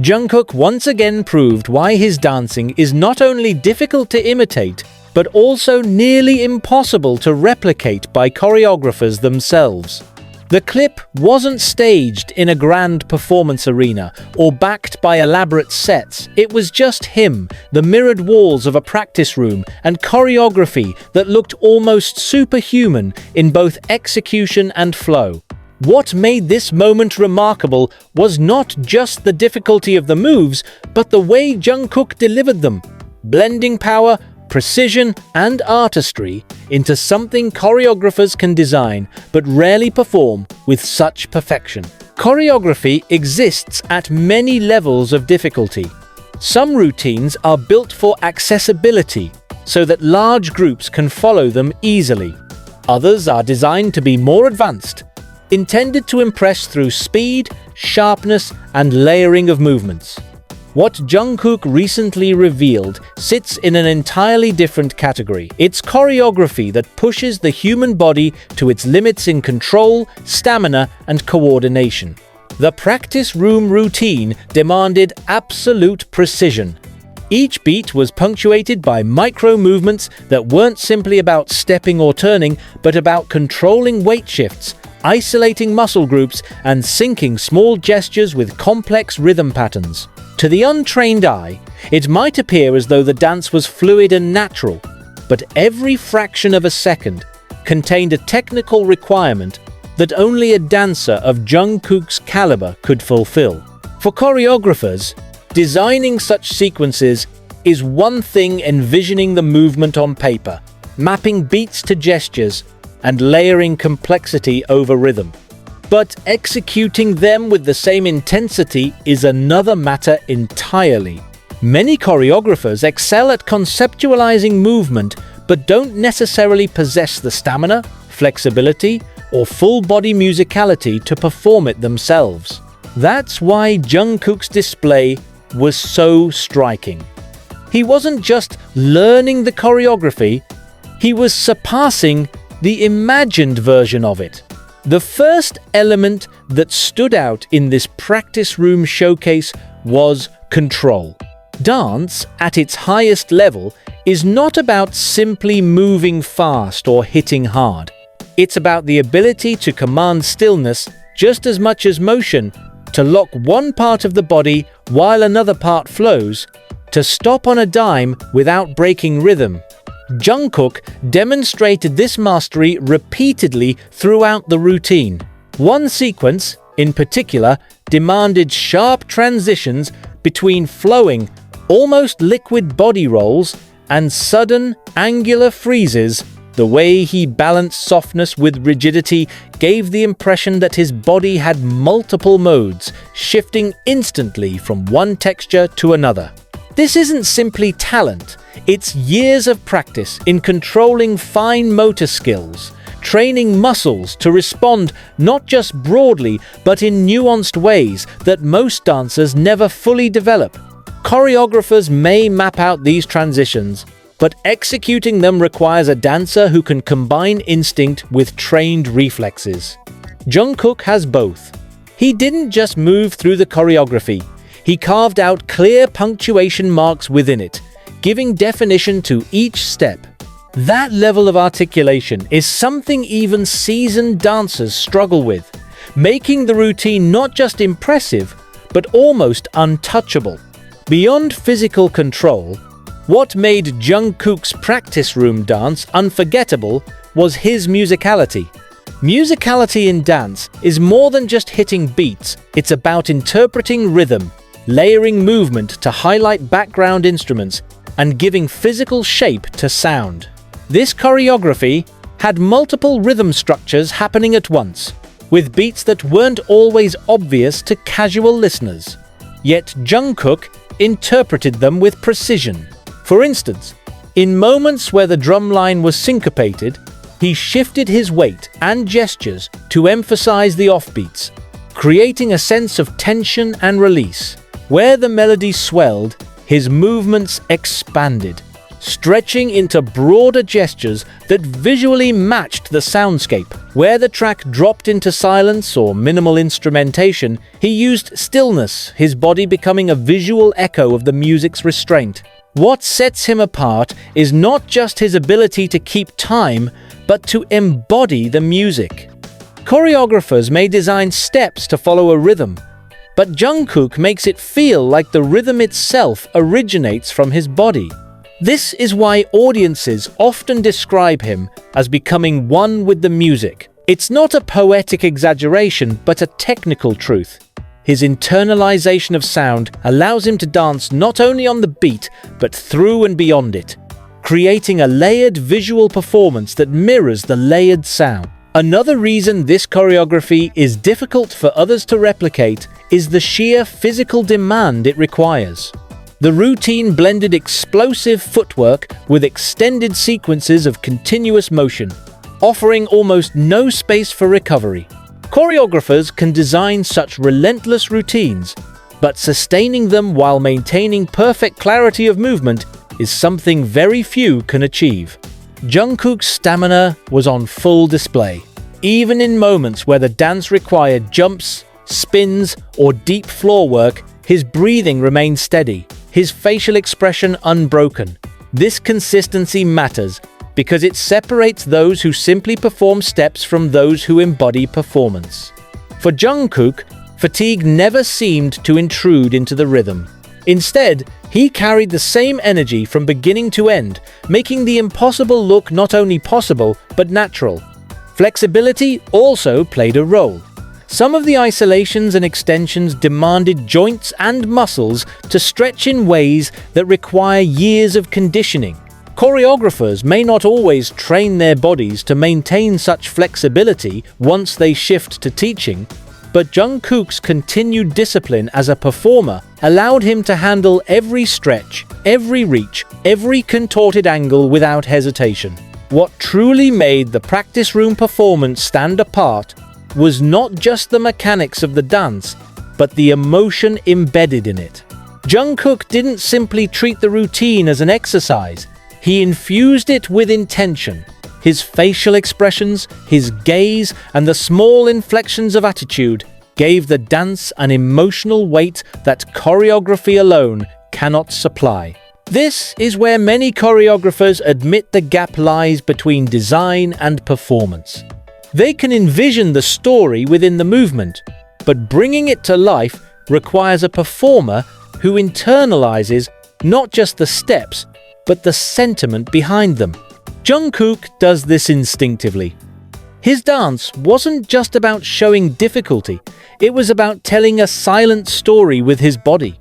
Jungkook once again proved why his dancing is not only difficult to imitate, but also nearly impossible to replicate by choreographers themselves. The clip wasn't staged in a grand performance arena or backed by elaborate sets. It was just him, the mirrored walls of a practice room, and choreography that looked almost superhuman in both execution and flow. What made this moment remarkable was not just the difficulty of the moves, but the way Jungkook delivered them, blending power, precision, and artistry into something choreographers can design but rarely perform with such perfection. Choreography exists at many levels of difficulty. Some routines are built for accessibility, so that large groups can follow them easily. Others are designed to be more advanced, intended to impress through speed, sharpness, and layering of movements. What Jungkook recently revealed sits in an entirely different category. It's choreography that pushes the human body to its limits in control, stamina, and coordination. The practice room routine demanded absolute precision. Each beat was punctuated by micro movements that weren't simply about stepping or turning, but about controlling weight shifts, isolating muscle groups, and syncing small gestures with complex rhythm patterns. To the untrained eye, it might appear as though the dance was fluid and natural, but every fraction of a second contained a technical requirement that only a dancer of Jungkook's caliber could fulfill. For choreographers, designing such sequences is one thing. Envisioning the movement on paper, mapping beats to gestures, and layering complexity over rhythm. But executing them with the same intensity is another matter entirely. Many choreographers excel at conceptualizing movement, but don't necessarily possess the stamina, flexibility, or full-body musicality to perform it themselves. That's why Jungkook's display was so striking. He wasn't just learning the choreography, he was surpassing the imagined version of it. The first element that stood out in this practice room showcase was control. Dance, at its highest level, is not about simply moving fast or hitting hard. It's about the ability to command stillness just as much as motion, to lock one part of the body while another part flows, to stop on a dime without breaking rhythm. Jungkook demonstrated this mastery repeatedly throughout the routine. One sequence, in particular, demanded sharp transitions between flowing, almost liquid body rolls and sudden, angular freezes. The way he balanced softness with rigidity gave the impression that his body had multiple modes, shifting instantly from one texture to another. This isn't simply talent, it's years of practice in controlling fine motor skills, training muscles to respond not just broadly but in nuanced ways that most dancers never fully develop. Choreographers may map out these transitions, but executing them requires a dancer who can combine instinct with trained reflexes. Jungkook has both. He didn't just move through the choreography, he carved out clear punctuation marks within it, giving definition to each step. That level of articulation is something even seasoned dancers struggle with, making the routine not just impressive, but almost untouchable. Beyond physical control, what made Jungkook's practice room dance unforgettable was his musicality. Musicality in dance is more than just hitting beats, it's about interpreting rhythm, layering movement to highlight background instruments, and giving physical shape to sound. This choreography had multiple rhythm structures happening at once, with beats that weren't always obvious to casual listeners. Yet Jungkook interpreted them with precision. For instance, in moments where the drum line was syncopated, he shifted his weight and gestures to emphasize the offbeats, creating a sense of tension and release. Where the melody swelled, his movements expanded, stretching into broader gestures that visually matched the soundscape. Where the track dropped into silence or minimal instrumentation, he used stillness, his body becoming a visual echo of the music's restraint. What sets him apart is not just his ability to keep time, but to embody the music. Choreographers may design steps to follow a rhythm, but Jungkook makes it feel like the rhythm itself originates from his body. This is why audiences often describe him as becoming one with the music. It's not a poetic exaggeration, but a technical truth. His internalization of sound allows him to dance not only on the beat, but through and beyond it, creating a layered visual performance that mirrors the layered sound. Another reason this choreography is difficult for others to replicate is the sheer physical demand it requires. The routine blended explosive footwork with extended sequences of continuous motion, offering almost no space for recovery. Choreographers can design such relentless routines, but sustaining them while maintaining perfect clarity of movement is something very few can achieve. Jungkook's stamina was on full display. Even in moments where the dance required jumps, spins, or deep floor work, his breathing remained steady, his facial expression unbroken. This consistency matters because it separates those who simply perform steps from those who embody performance. For Jungkook, fatigue never seemed to intrude into the rhythm. Instead, he carried the same energy from beginning to end, making the impossible look not only possible, but natural. Flexibility also played a role. Some of the isolations and extensions demanded joints and muscles to stretch in ways that require years of conditioning. Choreographers may not always train their bodies to maintain such flexibility once they shift to teaching, but Jungkook's continued discipline as a performer allowed him to handle every stretch, every reach, every contorted angle without hesitation. What truly made the practice room performance stand apart was not just the mechanics of the dance, but the emotion embedded in it. Jungkook didn't simply treat the routine as an exercise, he infused it with intention. His facial expressions, his gaze, and the small inflections of attitude gave the dance an emotional weight that choreography alone cannot supply. This is where many choreographers admit the gap lies between design and performance. They can envision the story within the movement, but bringing it to life requires a performer who internalizes not just the steps, but the sentiment behind them. Jungkook does this instinctively. His dance wasn't just about showing difficulty, it was about telling a silent story with his body.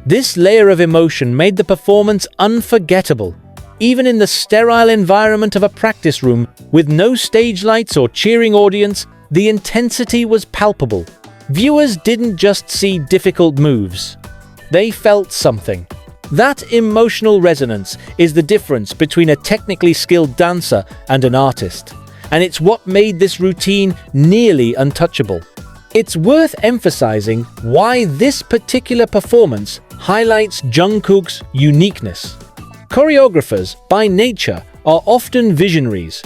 This layer of emotion made the performance unforgettable. Even in the sterile environment of a practice room, with no stage lights or cheering audience, the intensity was palpable. Viewers didn't just see difficult moves. They felt something. That emotional resonance is the difference between a technically skilled dancer and an artist, and it's what made this routine nearly untouchable. It's worth emphasizing why this particular performance highlights Jungkook's uniqueness. Choreographers, by nature, are often visionaries.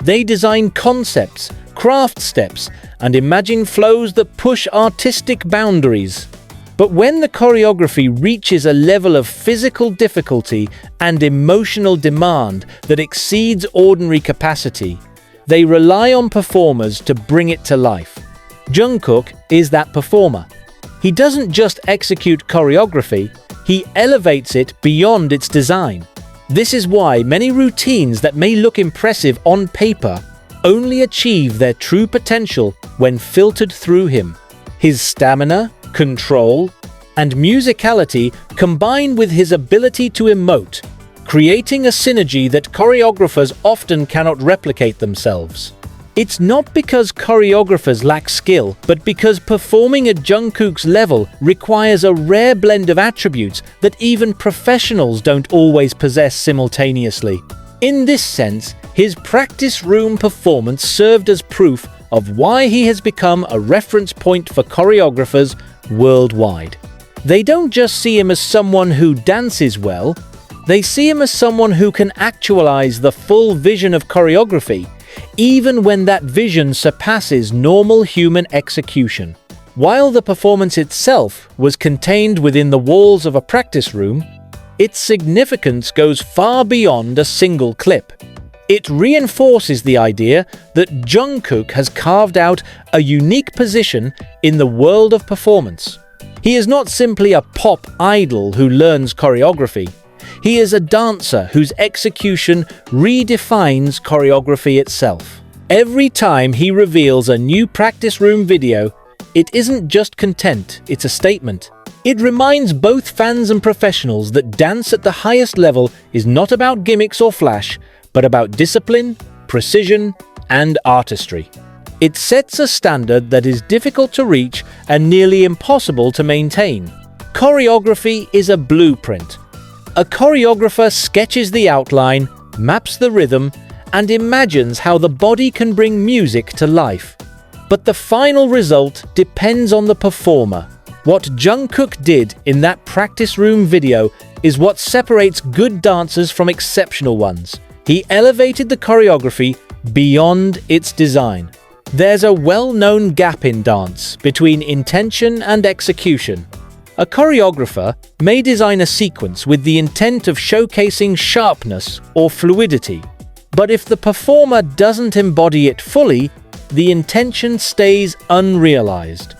They design concepts, craft steps, and imagine flows that push artistic boundaries. But when the choreography reaches a level of physical difficulty and emotional demand that exceeds ordinary capacity, they rely on performers to bring it to life. Jungkook is that performer. He doesn't just execute choreography, he elevates it beyond its design. This is why many routines that may look impressive on paper only achieve their true potential when filtered through him. His stamina, control, and musicality combine with his ability to emote, creating a synergy that choreographers often cannot replicate themselves. It's not because choreographers lack skill, but because performing at Jungkook's level requires a rare blend of attributes that even professionals don't always possess simultaneously. In this sense, his practice room performance served as proof of why he has become a reference point for choreographers worldwide. They don't just see him as someone who dances well, they see him as someone who can actualize the full vision of choreography, even when that vision surpasses normal human execution. While the performance itself was contained within the walls of a practice room, its significance goes far beyond a single clip. It reinforces the idea that Jungkook has carved out a unique position in the world of performance. He is not simply a pop idol who learns choreography. He is a dancer whose execution redefines choreography itself. Every time he reveals a new practice room video, it isn't just content, it's a statement. It reminds both fans and professionals that dance at the highest level is not about gimmicks or flash, but about discipline, precision, and artistry. It sets a standard that is difficult to reach and nearly impossible to maintain. Choreography is a blueprint. A choreographer sketches the outline, maps the rhythm, and imagines how the body can bring music to life. But the final result depends on the performer. What Jungkook did in that practice room video is what separates good dancers from exceptional ones. He elevated the choreography beyond its design. There's a well-known gap in dance between intention and execution. A choreographer may design a sequence with the intent of showcasing sharpness or fluidity, but if the performer doesn't embody it fully, the intention stays unrealized.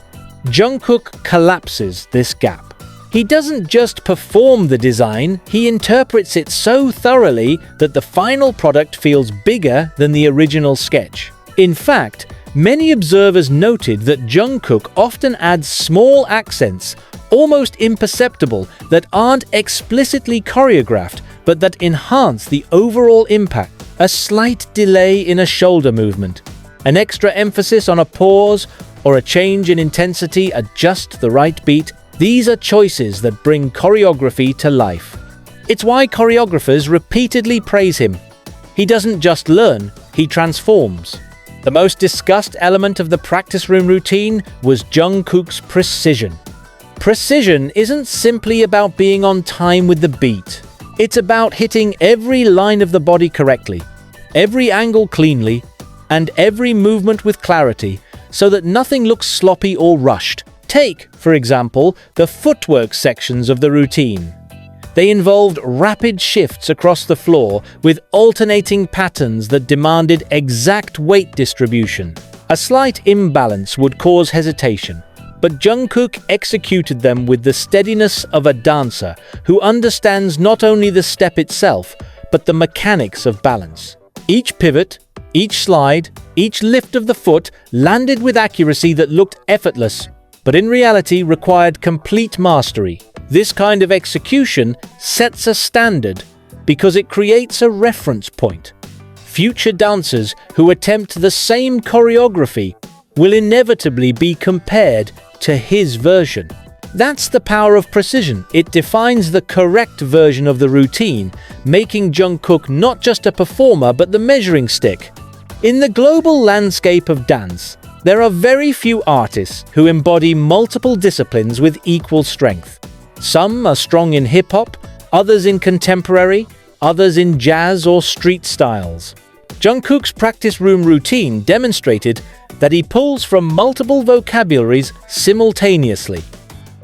Jungkook collapses this gap. He doesn't just perform the design, he interprets it so thoroughly that the final product feels bigger than the original sketch. In fact, many observers noted that Jungkook often adds small accents, almost imperceptible, that aren't explicitly choreographed, but that enhance the overall impact. A slight delay in a shoulder movement, an extra emphasis on a pause, or a change in intensity at just the right beat. These are choices that bring choreography to life. It's why choreographers repeatedly praise him. He doesn't just learn, he transforms. The most discussed element of the practice room routine was Jungkook's precision. Precision isn't simply about being on time with the beat. It's about hitting every line of the body correctly, every angle cleanly, and every movement with clarity, so that nothing looks sloppy or rushed. Take, for example, the footwork sections of the routine. They involved rapid shifts across the floor with alternating patterns that demanded exact weight distribution. A slight imbalance would cause hesitation, but Jungkook executed them with the steadiness of a dancer who understands not only the step itself, but the mechanics of balance. Each pivot, each slide, each lift of the foot landed with accuracy that looked effortless, but in reality required complete mastery. This kind of execution sets a standard because it creates a reference point. Future dancers who attempt the same choreography will inevitably be compared to his version. That's the power of precision. It defines the correct version of the routine, making Jungkook not just a performer but the measuring stick. In the global landscape of dance, there are very few artists who embody multiple disciplines with equal strength. Some are strong in hip-hop, others in contemporary, others in jazz or street styles. Jungkook's practice room routine demonstrated that he pulls from multiple vocabularies simultaneously.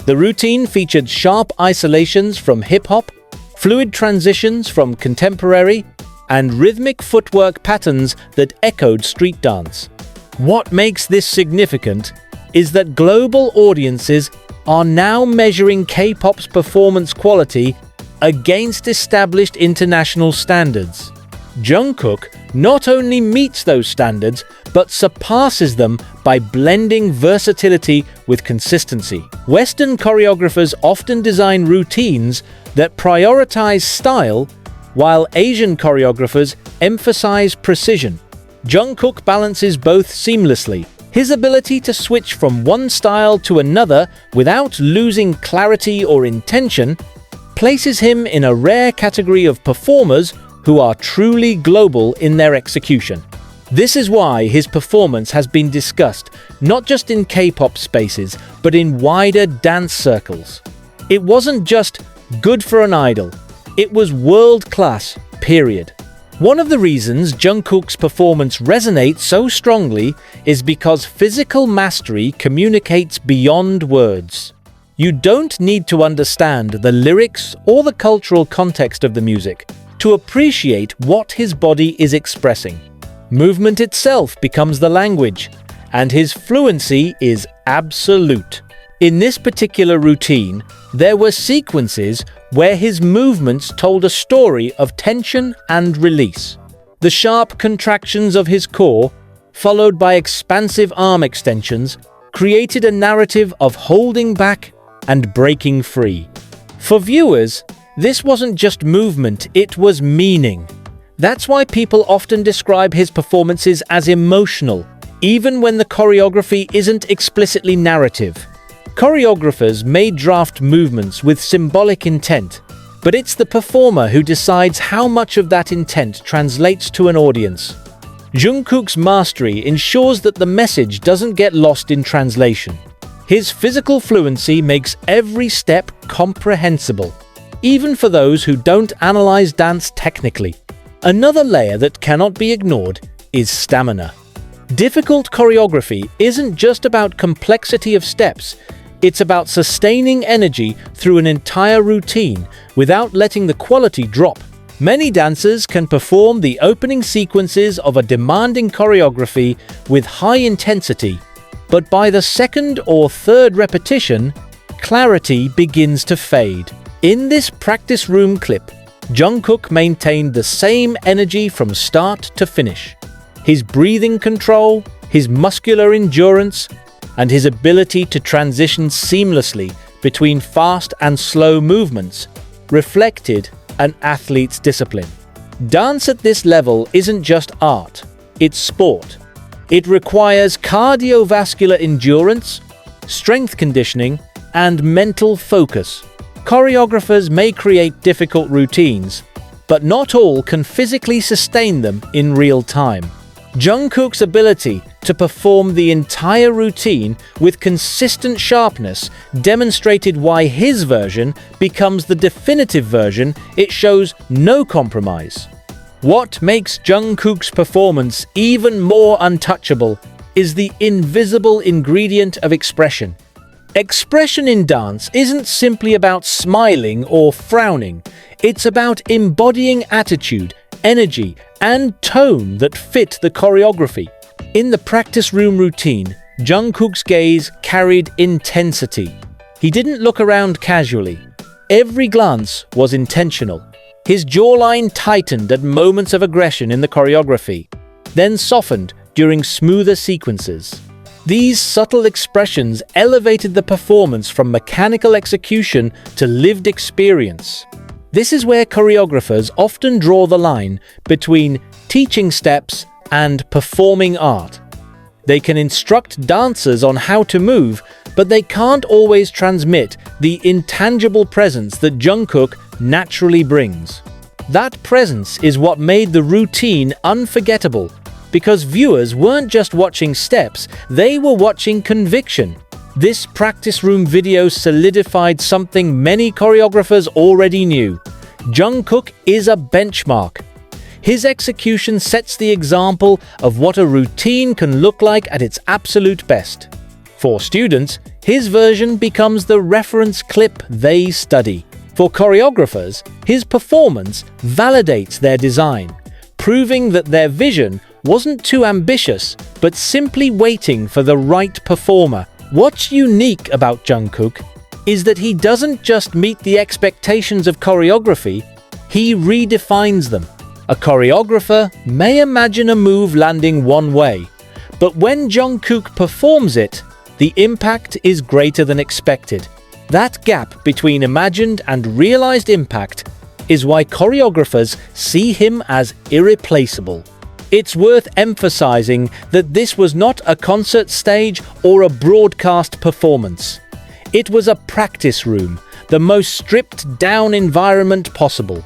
The routine featured sharp isolations from hip-hop, fluid transitions from contemporary, and rhythmic footwork patterns that echoed street dance. What makes this significant is that global audiences are now measuring K-pop's performance quality against established international standards. Jungkook not only meets those standards, but surpasses them by blending versatility with consistency. Western choreographers often design routines that prioritize style, while Asian choreographers emphasize precision. Jungkook balances both seamlessly. His ability to switch from one style to another without losing clarity or intention places him in a rare category of performers who are truly global in their execution. This is why his performance has been discussed not just in K-pop spaces, but in wider dance circles. It wasn't just good for an idol, it was world-class, period. One of the reasons Jungkook's performance resonates so strongly is because physical mastery communicates beyond words. You don't need to understand the lyrics or the cultural context of the music to appreciate what his body is expressing. Movement itself becomes the language, and his fluency is absolute. In this particular routine, there were sequences where his movements told a story of tension and release. The sharp contractions of his core, followed by expansive arm extensions, created a narrative of holding back and breaking free. For viewers, this wasn't just movement, it was meaning. That's why people often describe his performances as emotional, even when the choreography isn't explicitly narrative. Choreographers may draft movements with symbolic intent, but it's the performer who decides how much of that intent translates to an audience. Jungkook's mastery ensures that the message doesn't get lost in translation. His physical fluency makes every step comprehensible, even for those who don't analyze dance technically. Another layer that cannot be ignored is stamina. Difficult choreography isn't just about complexity of steps, it's about sustaining energy through an entire routine without letting the quality drop. Many dancers can perform the opening sequences of a demanding choreography with high intensity, but by the second or third repetition, clarity begins to fade. In this practice room clip, Jungkook maintained the same energy from start to finish. His breathing control, his muscular endurance, and his ability to transition seamlessly between fast and slow movements reflected an athlete's discipline. Dance at this level isn't just art, it's sport. It requires cardiovascular endurance, strength conditioning, and mental focus. Choreographers may create difficult routines, but not all can physically sustain them in real time. Jungkook's ability to perform the entire routine with consistent sharpness demonstrated why his version becomes the definitive version. It shows no compromise. What makes Jungkook's performance even more untouchable is the invisible ingredient of expression. Expression in dance isn't simply about smiling or frowning. It's about embodying attitude, energy, and tone that fit the choreography. In the practice room routine, Jungkook's gaze carried intensity. He didn't look around casually. Every glance was intentional. His jawline tightened at moments of aggression in the choreography, then softened during smoother sequences. These subtle expressions elevated the performance from mechanical execution to lived experience. This is where choreographers often draw the line between teaching steps and performing art. They can instruct dancers on how to move, but they can't always transmit the intangible presence that Jungkook naturally brings. That presence is what made the routine unforgettable, because viewers weren't just watching steps, they were watching conviction. This practice room video solidified something many choreographers already knew. Jungkook is a benchmark. His execution sets the example of what a routine can look like at its absolute best. For students, his version becomes the reference clip they study. For choreographers, his performance validates their design, proving that their vision wasn't too ambitious, but simply waiting for the right performer. What's unique about Jungkook is that he doesn't just meet the expectations of choreography, he redefines them. A choreographer may imagine a move landing one way, but when Jungkook performs it, the impact is greater than expected. That gap between imagined and realized impact is why choreographers see him as irreplaceable. It's worth emphasizing that this was not a concert stage or a broadcast performance. It was a practice room, the most stripped-down environment possible.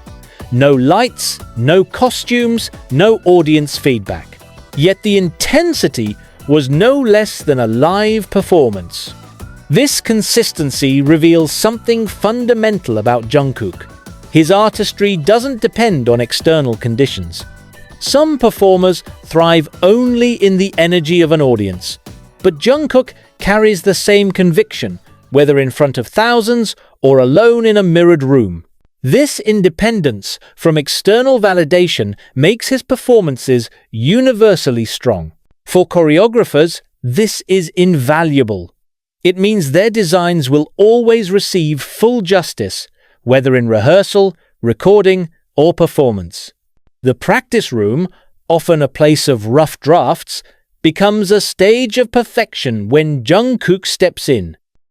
No lights, no costumes, no audience feedback. Yet the intensity was no less than a live performance. This consistency reveals something fundamental about Jungkook. His artistry doesn't depend on external conditions. Some performers thrive only in the energy of an audience, but Jungkook carries the same conviction, whether in front of thousands or alone in a mirrored room. This independence from external validation makes his performances universally strong. For choreographers, this is invaluable. It means their designs will always receive full justice, whether in rehearsal, recording, or performance. The practice room, often a place of rough drafts, becomes a stage of perfection when Jungkook steps in.